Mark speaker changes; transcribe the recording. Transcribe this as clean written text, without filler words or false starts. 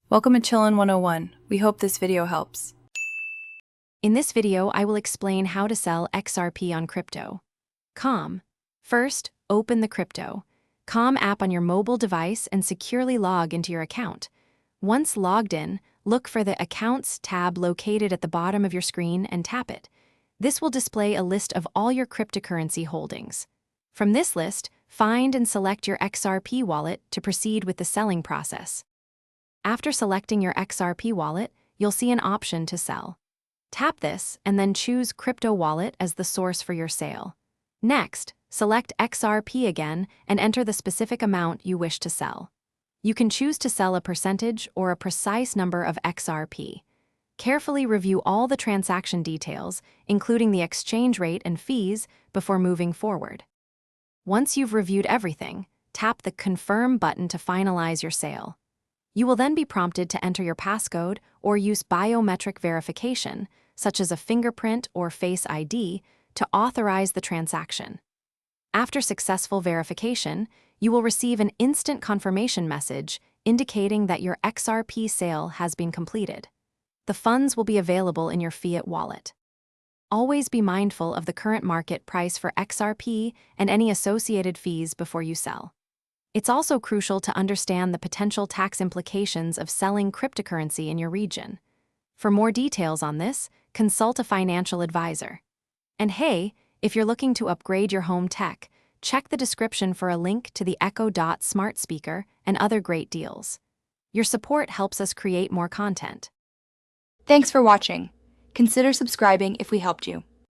Speaker 1: Welcome to Chillin' 101. We hope this video helps.
Speaker 2: In this video, I will explain how to sell XRP on crypto.com. First, open the crypto.com app on your mobile device and securely log into your account. Once logged in, look for the Accounts tab located at the bottom of your screen and tap it. This will display a list of all your cryptocurrency holdings. From this list, find and select your XRP wallet to proceed with the selling process. After selecting your XRP wallet, you'll see an option to sell. Tap this and then choose Crypto Wallet as the source for your sale. Next, select XRP again and enter the specific amount you wish to sell. You can choose to sell a percentage or a precise number of XRP. Carefully review all the transaction details, including the exchange rate and fees, before moving forward. Once you've reviewed everything, tap the Confirm button to finalize your sale. You will then be prompted to enter your passcode or use biometric verification, such as a fingerprint or Face ID, to authorize the transaction. After successful verification, you will receive an instant confirmation message indicating that your XRP sale has been completed. The funds will be available in your fiat wallet. Always be mindful of the current market price for XRP and any associated fees before you sell. It's also crucial to understand the potential tax implications of selling cryptocurrency in your region. For more details on this, consult a financial advisor. And hey, if you're looking to upgrade your home tech, check the description for a link to the Echo Dot smart speaker and other great deals. Your support helps us create more content.
Speaker 3: Thanks for watching. Consider subscribing if we helped you.